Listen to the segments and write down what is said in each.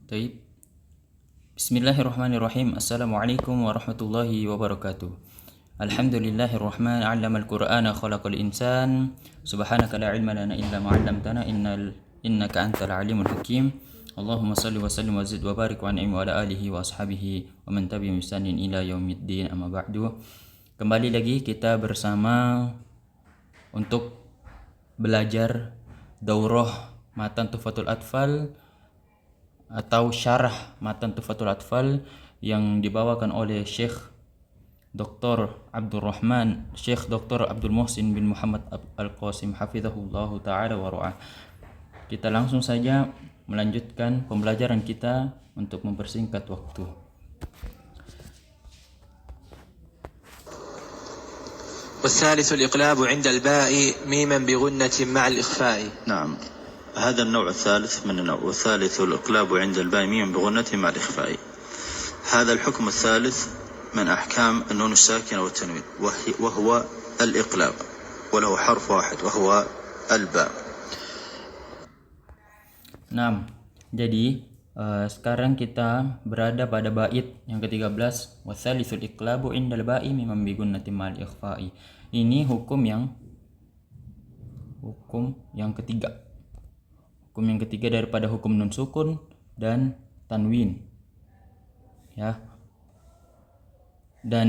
Taib. Bismillahirrahmanirrahim. Assalamualaikum warahmatullahi wabarakatuh. Alhamdulillahirrahman 'allamal Qur'ana khalaqal insan. Subhanaka la ilma lana illa ma 'allamtana innaka antal alimul hakim. Allahumma shalli wa sallim wa zid wa barik wa an'im wa ala alihi wa ashabihi wa man tabi'ahum bi ihsanin ila yaumiddin, amma ba'du. Kembali lagi kita bersama untuk belajar daurah matan Tuhfatul Atfal atau syarah matan Tuhfatul Atfal yang dibawakan oleh Syekh Dr. Abdul Muhsin bin Muhammad Al-Qasim hafizahullahu ta'ala wa ra'ah. Kita langsung saja melanjutkan pembelajaran kita untuk mempersingkat waktu. والثالث الإقلاب عند الباء ميما بغنة مع الإخفاء. نعم، هذا النوع الثالث من النوع. والثالث الإقلاب عند الباء ميما بغنة مع الإخفاء. هذا الحكم الثالث من أحكام النون الساكنة والتنوين، وهو الإقلاب، وله حرف واحد وهو الباء. Nah, jadi sekarang kita berada pada bait yang ke-13, watsalisul iqlabu indal ba'i mimman bi gunnati mal ikhfa'i. Ini hukum yang ketiga. Hukum yang ketiga daripada hukum nun sukun dan tanwin. Ya. Dan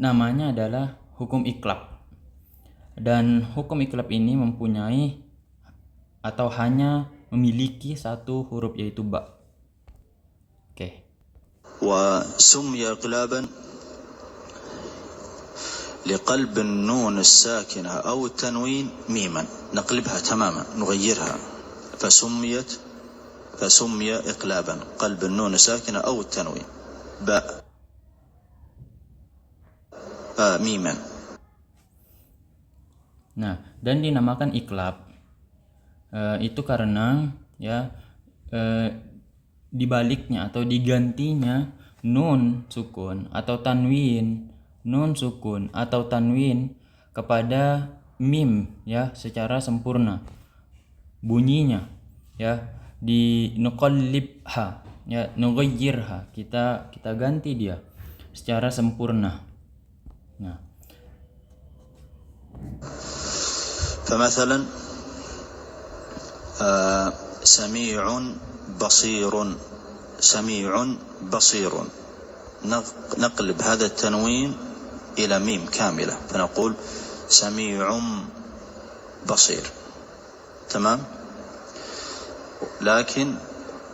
namanya adalah hukum iqlab. Dan hukum iqlab ini mempunyai atau hanya memiliki satu huruf, yaitu ba. Oke. وسمي إقلابا لقلب النون الساكنة أو التنوين ميما، نقلبها تماما نغيرها، فسمي إقلابا قلب النون الساكنة أو التنوين باء ميما. Nah, dan dinamakan iqlab itu karena dibaliknya atau digantinya nun sukun atau tanwin kepada mim secara sempurna bunyinya di nuqallibha nughayyirha, kita ganti dia secara sempurna. Nah, فمثلا سميع بصير نقلب هذا التنوين إلى ميم كاملة فنقول سميع بصير، تمام. لكن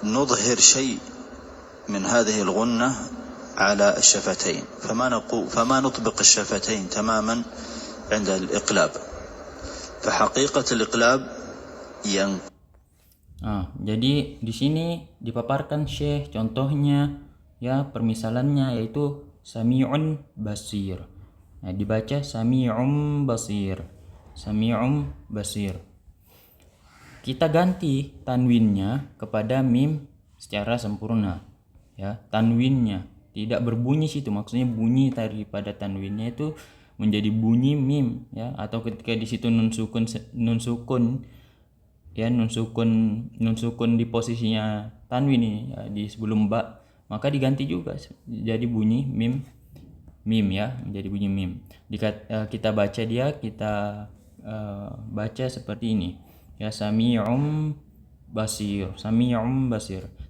نظهر شيء من هذه الغنة على الشفتين، فما نطبق الشفتين تماما عند الإقلاب، فحقيقة الإقلاب jadi di sini dipaparkan Syekh contohnya permisalannya, yaitu sami'un basir. Nah, dibaca sami'un basir. Kita ganti tanwinnya kepada mim secara sempurna. Tanwinnya tidak berbunyi situ, maksudnya bunyi daripada tanwinnya itu menjadi bunyi mim atau ketika di situ nun sukun di posisinya tanwin ini di sebelum ba, maka diganti juga jadi bunyi mim menjadi bunyi mim. Kita baca baca seperti ini sami'um basir.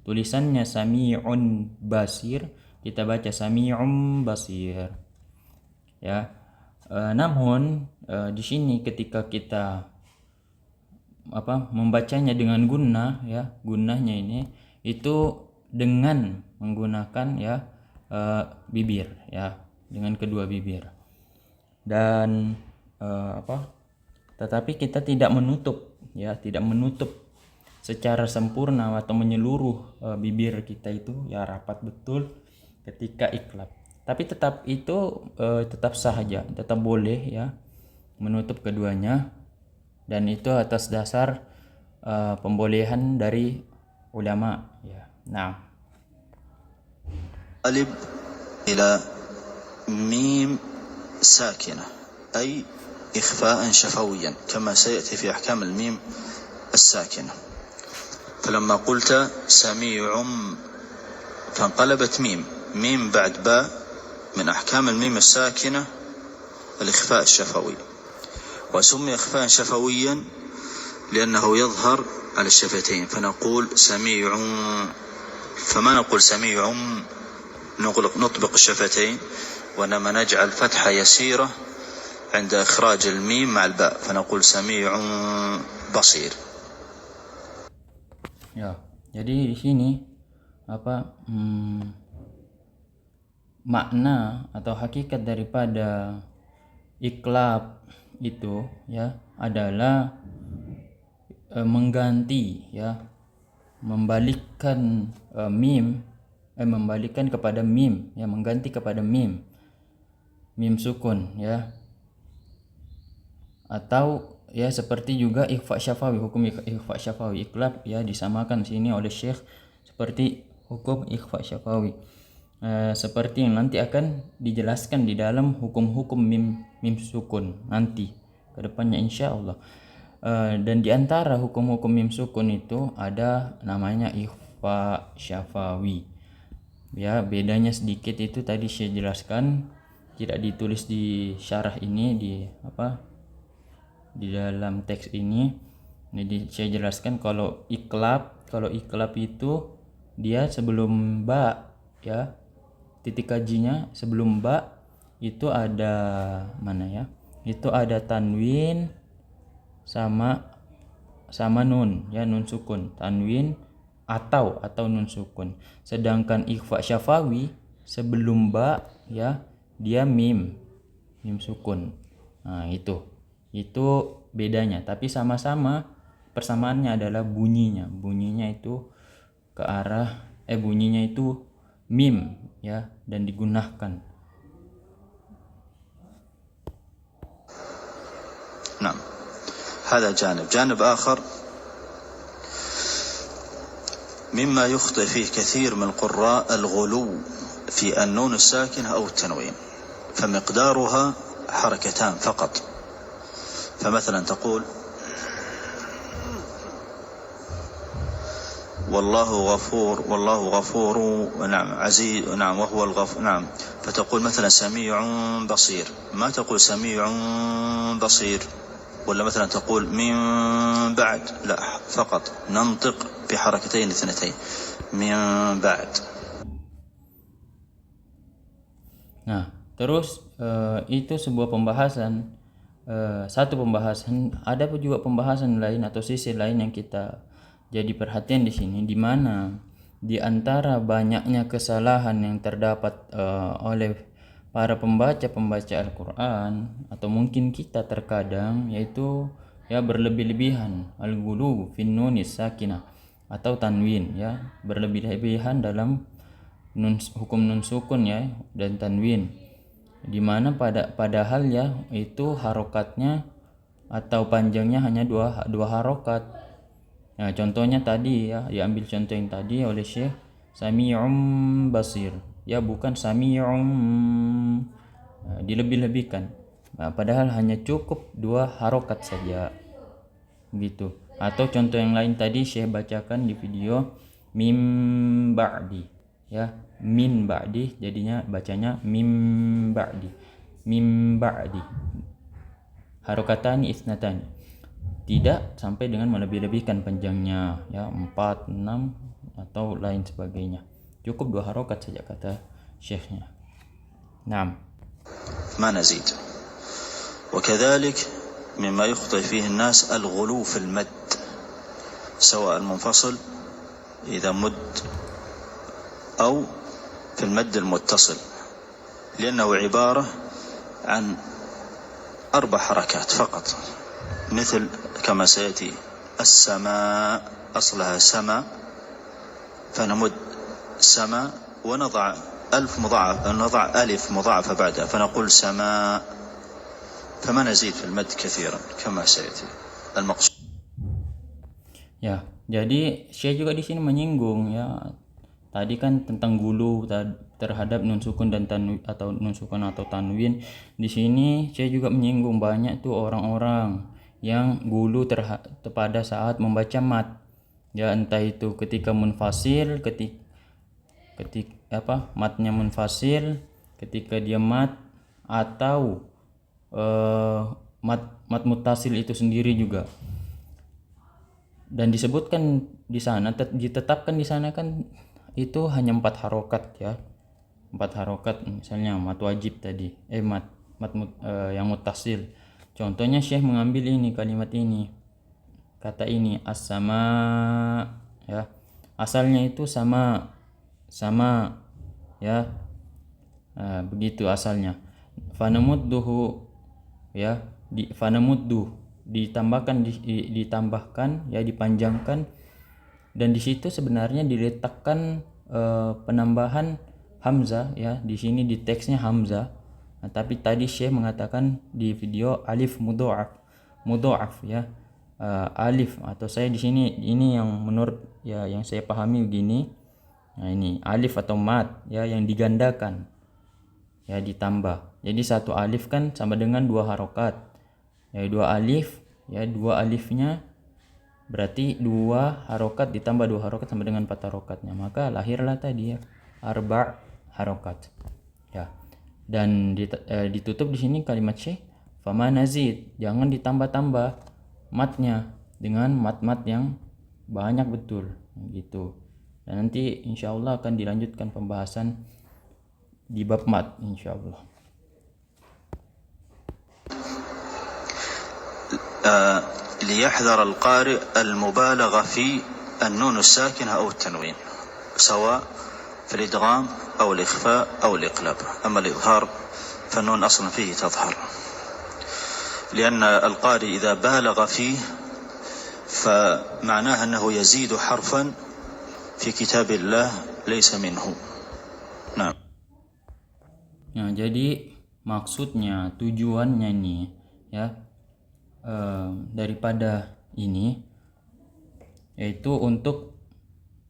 Tulisannya sami'un basir, kita baca sami'um basir namun di sini ketika kita membacanya dengan gunnah gunnahnya ini itu dengan menggunakan bibir dengan kedua bibir. Dan tetapi kita tidak menutup secara sempurna atau menyeluruh bibir kita itu rapat betul ketika iqlab. Tapi tetap sah saja, tetap boleh menutup keduanya, dan itu atas dasar pembolehan dari ulama Nah, قلب إلى ميم ساكنة أي إخفاء شفويا كما سيأتي في أحكام الميم الساكنة. فلما قلت سميع فانقلبت ميم بعد باء. من أحكام الميم الساكنة الإخفاء الشفوي، وسمي إخفاء شفويا لأنه يظهر على الشفتين، فنقول سميع، فما نقول سميع نطبق الشفتين، وإنما نجعل فتحة يسيرة عند إخراج الميم مع الباء، فنقول سميع بصير. Ya, jadi di sini makna atau hakikat daripada iklab itu ya adalah mengganti ya, membalikkan membalikkan kepada mim ya, mengganti kepada mim sukun ya, atau ya seperti juga ikhfa syafawi, hukum ikhfa syafawi, iklab ya disamakan sini oleh Syekh seperti hukum ikhfa syafawi, seperti yang nanti akan dijelaskan di dalam hukum-hukum mim sukun nanti ke depannya insyaallah. Dan di antara hukum-hukum mim sukun itu ada namanya ikhfa syafawi ya. Bedanya sedikit itu tadi saya jelaskan, tidak ditulis di syarah ini, di dalam teks ini. Jadi saya jelaskan kalau iklab itu dia sebelum ba ya, titik kajinya sebelum ba itu ada mana ya, itu ada tanwin sama nun ya, nun sukun, tanwin atau nun sukun. Sedangkan ikhfa syafawi sebelum ba ya dia mim sukun. Nah itu bedanya, tapi sama-sama persamaannya adalah bunyinya itu ke arah bunyinya itu mim ya, dan digunakan. نعم، هذا جانب آخر مما يخطئ فيه كثير من القراء الغلو في النون الساكنة أو التنوين، فمقدارها حركتان فقط. فمثلا تقول والله غفور نعم عزيز نعم وهو الغفور نعم، فتقول مثلا سميع بصير، ما تقول سميع بصير. ولا مثلا تقول من بعد، لا، فقط ننطق بحركتين اثنتين من بعد. Nah terus itu sebuah pembahasan, satu pembahasan. Ada juga pembahasan lain atau sisi lain yang kita jadi perhatian di sini, di mana di antara banyaknya kesalahan yang terdapat oleh para pembaca Al-Quran atau mungkin kita terkadang, yaitu ya berlebih-lebihan, al-ghulu fin nunis sakinah atau tanwin ya, berlebih-lebihan dalam hukum nun sukun ya dan tanwin, di mana padahal ya itu harokatnya atau panjangnya hanya dua harokat. Nah, contohnya tadi ya, diambil contoh yang tadi oleh Syekh, Sami'um Basir ya, bukan Sami'um, dilebih-lebihkan. Nah, padahal hanya cukup dua harokat saja gitu. Atau contoh yang lain tadi Syekh bacakan di video, mim ba'di ya, min ba'di, jadinya bacanya mim ba'di, harokatani isnatani, tidak sampai dengan melebih-lebihkan panjangnya ya 4, 6 atau lain sebagainya, cukup dua harokat saja kata syekhnya. Naam, ما نزيد. وكذلك مما يخطئ فيه الناس الغلو في المد، سواء المنفصل إذا مد أو في المد المتصل، لأنه عبارة عن 4 حركات فقط، مثل كما سيأتي السماء أصلها سما، فنمد سما ونضع ألف مضاعفة بعدها فنقول سماء، فما نزيد في المد كثيرا كما سيأتي المقصود. ya, jadi saya juga di sini menyinggung ya, tadi kan tentang gulu terhadap nun sukun dan atau nun sukun atau tanwin. Di sini saya juga menyinggung banyak tuh orang-orang yang gulu pada saat membaca mat Ya, entah itu ketika munfasil, matnya munfasil, ketika dia mat, atau mat muttasil itu sendiri juga. Dan disebutkan di sana, ditetapkan di sana kan itu hanya 4 harokat ya. 4 harokat, misalnya mat wajib tadi, yang muttasil. Contohnya Syekh mengambil ini, kalimat ini, kata ini as-sama ya. Asalnya itu sama ya. Begitu asalnya. Fanamudduhu ya, fanamuddu ditambahkan ya, dipanjangkan, dan di situ sebenarnya diletakkan penambahan hamzah ya. Di sini di teksnya hamzah. Nah, tapi tadi Syekh mengatakan di video alif mudha'af ya. Alif, atau saya di sini ini yang menurut ya yang saya pahami begini. Nah, ini alif atau mat ya yang digandakan ya, ditambah. Jadi 1 alif kan sama dengan 2 harokat. Ya 2 alif ya, 2 alifnya berarti 2 harokat ditambah 2 harokat sama dengan 4 harokatnya. Maka lahirlah tadi ya 4 harokat. Ya. Dan ditutup di sini kalimat Syekh fama nazid, jangan ditambah-tambah matnya dengan mat-mat yang banyak betul gitu. Dan nanti insyaallah akan dilanjutkan pembahasan di bab mat insyaallah. ليحذر القارئ المبالغة في النون الساكنة أو التنوين سواء في الإدغام أو الإخفاء أو الإقلاب. أما الإظهار فالنون أصلا فيه تظهر، لأن القارئ إذا بالغ فيه فمعناه أنه يزيد حرفا في كتاب الله ليس منه. نعم. Nah, jadi maksudnya, tujuannya nih ya, daripada ini yaitu untuk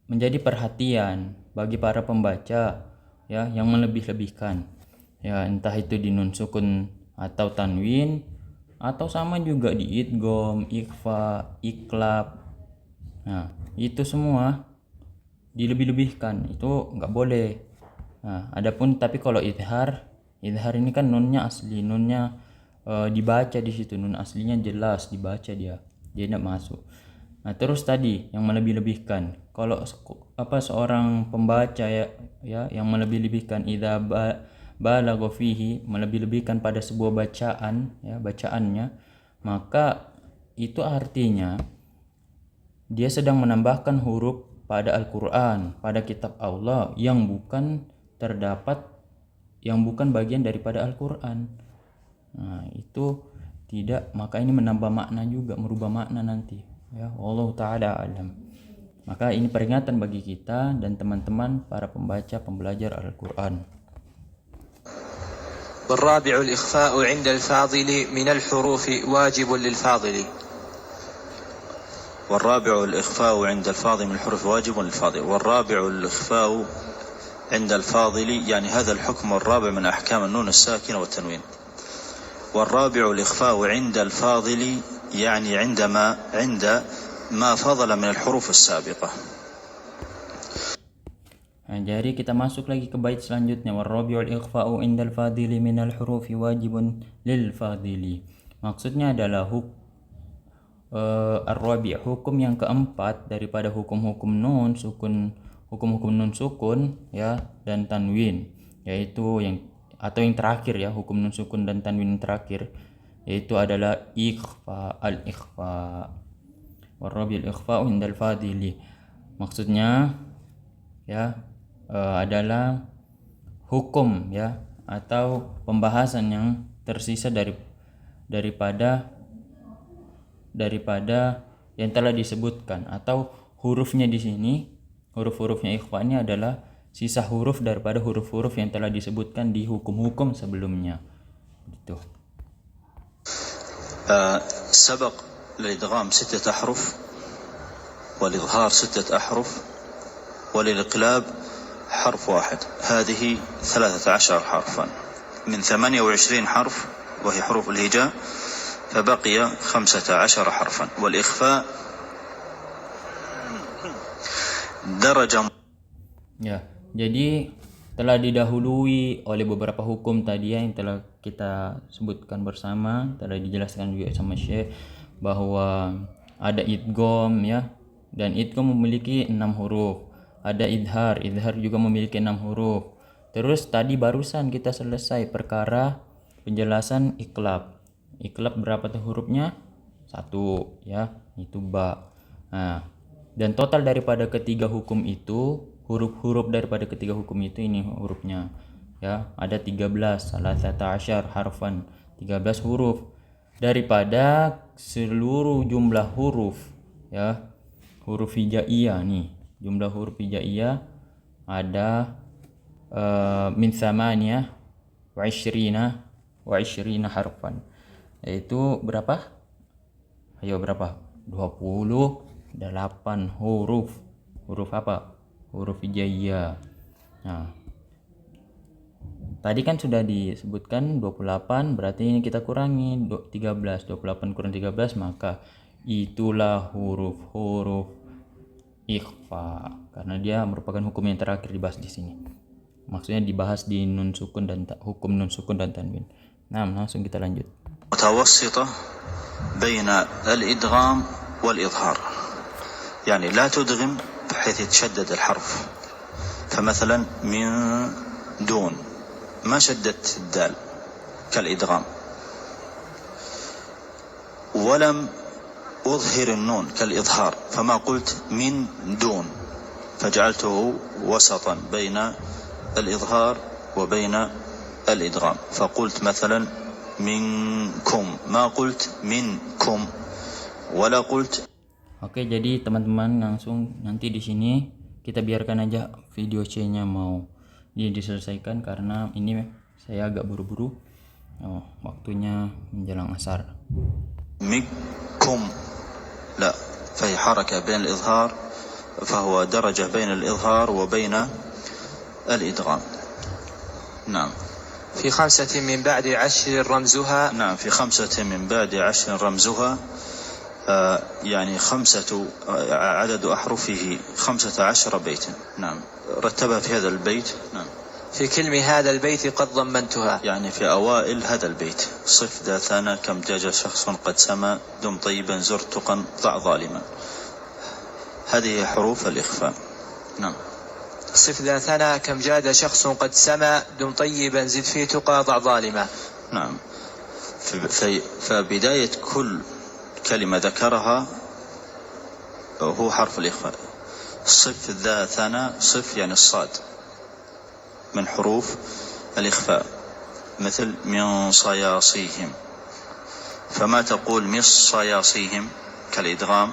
menjadi perhatian bagi para pembaca ya yang melebih-lebihkan ya, entah itu di nun sukun atau tanwin, atau sama juga di idgham, ikhfa, iklab. Nah, itu semua dilebih-lebihkan, itu nggak boleh. Nah, adapun tapi kalau idhar ini kan nunnya asli, nunnya dibaca di situ, nun aslinya jelas dibaca, dia tidak masuk. Nah, terus tadi yang melebih-lebihkan, kalau seorang pembaca ya yang melebih-lebihkan, idza balagha fihi, melebih-lebihkan pada sebuah bacaan ya, bacaannya, maka itu artinya dia sedang menambahkan huruf pada Al-Qur'an, pada kitab Allah yang bukan bagian daripada Al-Qur'an. Nah, itu tidak, maka ini menambah makna juga, merubah makna nanti ya. Wallahu taala alam. Maka ini peringatan bagi kita dan teman-teman para pembaca, pembelajar Al-Qur'an. والرابع الإخفاء عند الفاضل من الحروف واجب للفاضل. والرابع الإخفاء عند الفاضل من الحروف واجب للفاضل. والرابع الإخفاء عند الفاضل، يعني هذا الحكم الرابع من أحكام النون الساكنة والتنوين. والرابع الإخفاء عند الفاضل يعني عند ما فضل من الحروف السابقة. Nah, jadi kita masuk lagi ke bait selanjutnya, warrabi'ul ikhfa'u indal fadili minal hurufi wajibun lil fadili. Maksudnya adalah ar-rabi', hukum yang keempat daripada hukum-hukum nun sukun, hukum-hukum nun sukun ya dan tanwin, yaitu yang terakhir ya, hukum nun sukun dan tanwin terakhir, yaitu adalah al-ikhfa. Warrabi'ul ikhfa'u indal fadili, maksudnya ya adalah hukum ya atau pembahasan yang tersisa daripada yang telah disebutkan, atau hurufnya di sini, huruf-hurufnya ikhfa ini adalah sisa huruf daripada huruf-huruf yang telah disebutkan di hukum-hukum sebelumnya gitu. سبق للإدغام 6 أحرف والإظهار 6 أحرف وللإقلاب حرف واحد، هذه 13 حرفا من 28 حرف وهي حروف الهجاء، فبقي 15 حرفا. والإخفاء درجة. Ya, jadi telah didahului oleh beberapa hukum tadi ya, yang telah kita sebutkan bersama, telah dijelaskan juga sama Syekh bahwa ada idgham ya, dan idgham memiliki 6 huruf. Ada idhar juga memiliki 6 huruf. Terus tadi barusan kita selesai perkara penjelasan iqlab. Iqlab berapa tuh hurufnya? 1 ya, itu ba. Nah, dan total daripada ketiga hukum itu, huruf-huruf daripada ketiga hukum itu ini hurufnya ya, ada 13, salah satu asyar harfan, 13 huruf daripada seluruh jumlah huruf ya, huruf hijaiyah nih. Jumlah huruf hijaiyah ada min thamaniyah wa ishrina harfan, yaitu berapa? Ayo berapa? 28 huruf. Huruf apa? Huruf hijaiyah. Nah, tadi kan sudah disebutkan 28, berarti ini kita kurangi 13. 28 kurang 13, maka itulah huruf-huruf ikhfa, karena dia merupakan hukum yang terakhir dibahas di sini. Maksudnya dibahas di nun sukun dan hukum nun sukun dan tanwin. Nah, langsung kita lanjut. متوسطة بين الإدغام والإظهار، يعني لا تدغم بحيث يتشدد الحرف. فمثلا من دون ما شددت الدال كالإدغام، ولم أظهر النون كالإظهار فما قلت من دون، فجعلته وسطا بين الإظهار وبين الإدغام، فقلت مثلا منكم، ما قلت منكم ولا قلت. Oke, jadi teman-teman langsung nanti di sini kita biarkan aja video C-nya mau diselesaikan karena ini saya agak buru-buru. Waktunya menjelang asar. منكم لا، فهي حركة بين الإظهار، فهو درجة بين الإظهار وبين الإدغام. نعم. في 5 من بعد 10 رمزها. نعم، في 5 من بعد 10 رمزها، يعني عدد أحرفه 15 بيتا. نعم، رتبها في هذا البيت. نعم. في كلمة هذا البيت قد ضمنتها، يعني في أوائل هذا البيت. صف ذا ثنا كم جاء شخص قد سما، دم طيبا زر تقا ضع ظالما. هذه حروف الإخفاء. نعم. صف ذا ثنا كم جاد شخص قد سما، دم طيبا زد في تقى ضع ظالما. نعم. فبداية كل كلمة ذكرها هو حرف الإخفاء. صف ذا ثنا، صف يعني الصاد من حروف الإخفاء، مثل من صياصيهم، فما تقول من صياصيهم كالإدغام،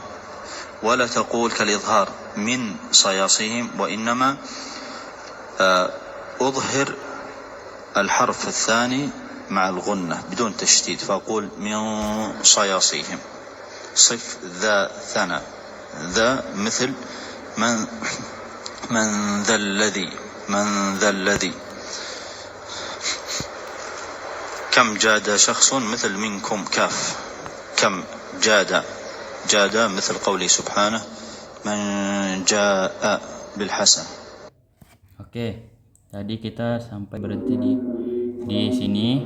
ولا تقول كالإظهار من صياصيهم، وإنما أظهر الحرف الثاني مع الغنة بدون تشديد، فأقول من صياصيهم. صف ذا ثنا، ذا مثل من ذا الذي، من ذا الذي. كم جاد شخص، مثل منكم كاف. كم جاد، جاد مثل قوله سبحانه من جاء بالحسن. Oke, tadi kita sampai berhenti di sini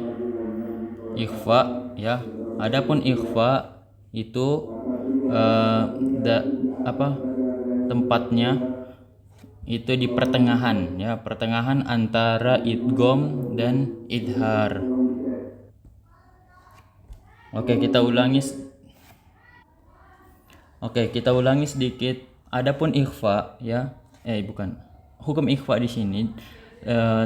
ikhfa ya. Adapun ikhfa itu tempatnya itu di pertengahan ya, pertengahan antara idgham dan idhar. Oke, kita ulangi sedikit. Adapun ikhfa ya, hukum ikhfa di sini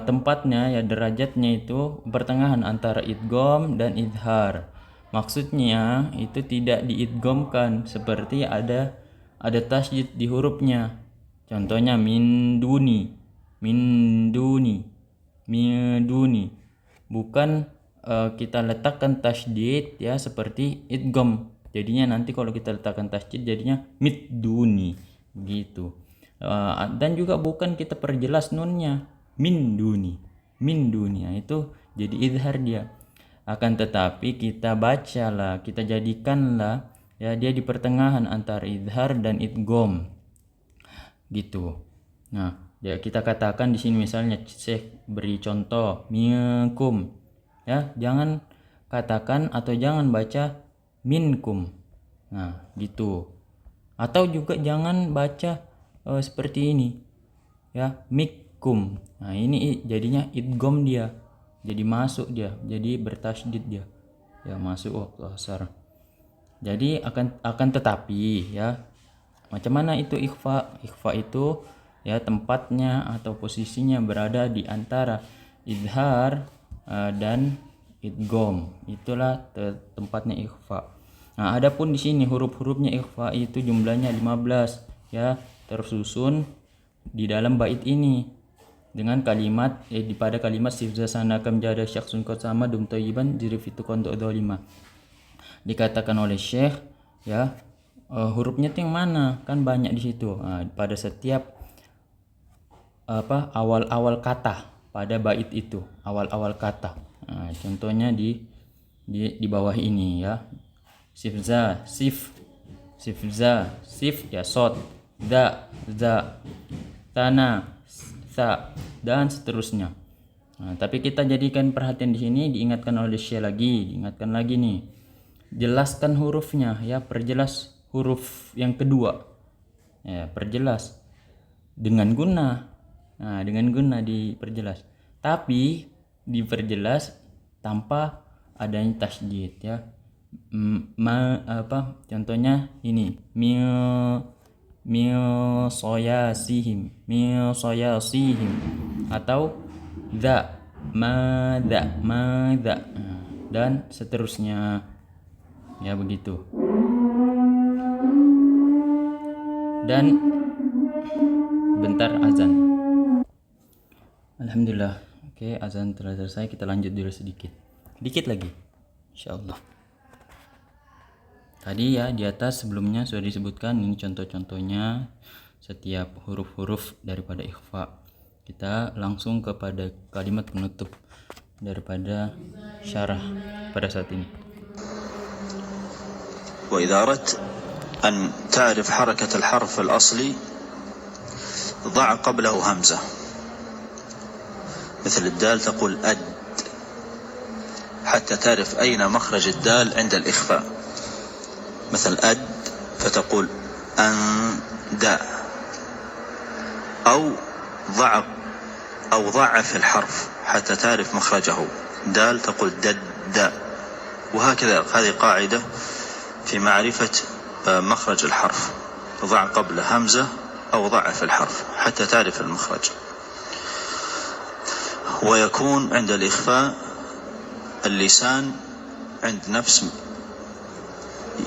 tempatnya ya, derajatnya itu pertengahan antara idgham dan idhar. Maksudnya itu tidak diidghamkan seperti ada tasydid di hurufnya. Contohnya min duni. Bukan kita letakkan tasydid ya seperti idgham. Jadinya nanti kalau kita letakkan tasydid jadinya midduni gitu. Dan juga bukan kita perjelas nunnya min duni. Nah, itu jadi idhar dia. Akan tetapi kita bacalah, kita jadikanlah ya dia di pertengahan antara idhar dan idgham. gitu. Nah, ya kita katakan di sini misalnya Syekh beri contoh minkum. Ya, jangan katakan atau jangan baca minkum. Nah, gitu. Atau juga jangan baca seperti ini. Ya, mikum. Nah, ini jadinya idgham dia. Jadi masuk dia, jadi bertasydid dia. Ya, masuk waktu asar. Jadi akan tetapi ya, macam mana itu ikhfa? Ikhfa itu ya tempatnya atau posisinya berada di antara idhar dan idgham. Itulah tempatnya ikhfa. Nah, adapun di sini huruf-hurufnya ikhfa itu jumlahnya 15 ya, tersusun di dalam bait ini dengan kalimat pada kalimat sifza sana kam jada syakhsun qad sama dum thayyiban jirifitu konto dolima. Dikatakan oleh Syekh ya, hurufnya itu yang mana? Kan banyak di situ. Nah, pada setiap awal-awal kata pada bait itu, awal-awal kata. Nah, contohnya di bawah ini ya. Sifza, sifza, sif ya sod, za, tana, sa, dan seterusnya. Nah, tapi kita jadikan perhatian di sini, diingatkan oleh Syekh diingatkan lagi nih. Jelaskan hurufnya ya, perjelas huruf yang kedua. Ya, perjelas dengan guna. Nah, dengan guna diperjelas. Tapi diperjelas tanpa adanya tasydid ya. Contohnya ini mil soyasihim atau madza dan seterusnya ya, begitu. Dan bentar azan. Alhamdulillah. Oke, azan telah selesai. Kita lanjut dulu sedikit lagi insyaallah. Tadi ya di atas sebelumnya sudah disebutkan ini contoh-contohnya setiap huruf-huruf daripada ikhfa. Kita langsung kepada kalimat penutup daripada syarah pada saat ini. وإذا أردت أن تعرف حركة الحرف الأصلي ضع قبله همزة، مثل الدال تقول أد، حتى تعرف أين مخرج الدال عند الإخفاء. مثل أد فتقول أند، أو ضعف الحرف حتى تعرف مخرجه. دال تقول دد، وهكذا. هذه قاعدة في معرفة مخرج الحرف، ضع قبل همزة أو ضعف الحرف حتى تعرف المخرج. ويكون عند الإخفاء اللسان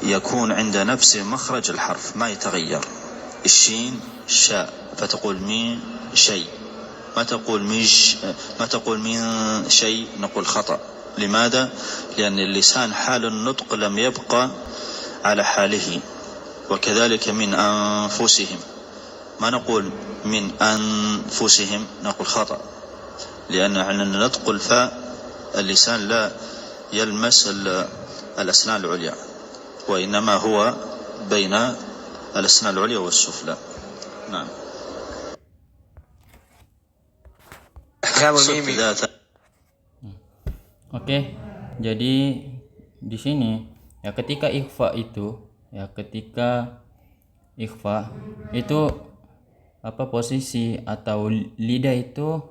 يكون عند نفس مخرج الحرف، ما يتغير. الشين شاء فتقول مي شيء، ما تقول من شيء، نقول خطأ. لماذا؟ لأن اللسان حال النطق لم يبقى على حاله. وكذلك من أنفسهم، ما نقول من أنفسهم، نقول خطأ، لأن عندنا نطق الفاء اللسان لا يلمس الأسنان العليا، وإنما هو بين الأسنان العليا والسفلى. نعم. Oke, jadi di sini ya ketika ikhfa itu posisi atau lidah itu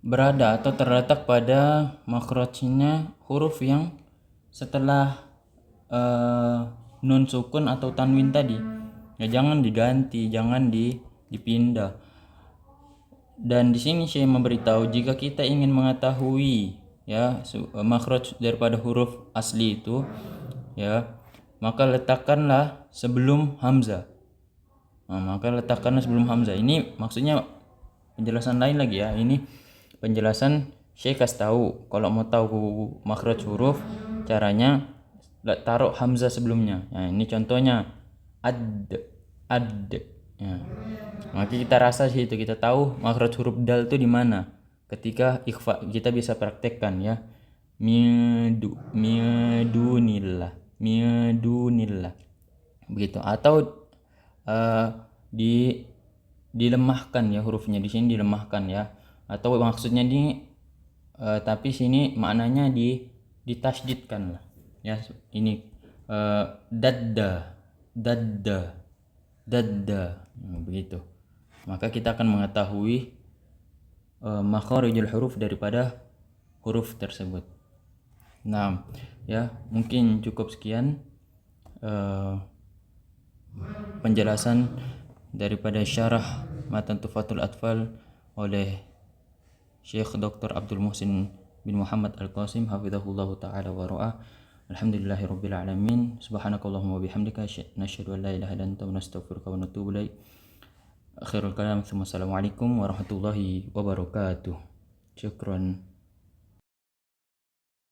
berada atau terletak pada makhrajnya huruf yang setelah nun sukun atau tanwin tadi. Ya, jangan diganti, jangan dipindah. Dan di sini saya memberitahu jika kita ingin mengetahui ya makhraj daripada huruf asli itu ya, maka letakkanlah sebelum hamzah. Ini maksudnya penjelasan lain lagi ya. Ini penjelasan saya kasih tahu. Kalau mau tahu makhraj huruf, caranya taruh hamzah sebelumnya. Nah, ini contohnya ad. Ya. Maka kita rasa situ, kita tahu makhraj huruf dal itu di mana. Ketika ikhfa kita bisa praktekkan ya. Midunillah. Begitu. Atau dilemahkan ya, hurufnya di sini dilemahkan ya, atau maksudnya tapi sini maknanya ditasydidkan lah ya. Ini dadda begitu. Maka kita akan mengetahui makharijul huruf daripada huruf tersebut. Nah, ya mungkin cukup sekian penjelasan daripada syarah Matan Tuhfatul Atfal oleh Syekh Dr. Abdul Muhsin bin Muhammad Al-Qasim hafizahullahu taala wa ra'ah. Alhamdulillahirabbil alamin. Subhanakallahumma wa bihamdika nasyhadu an la ilaha illa anta nastaghfiruka wa natubu ilaik. Akhirul kalam, assalamualaikum warahmatullahi wabarakatuh. Syukran.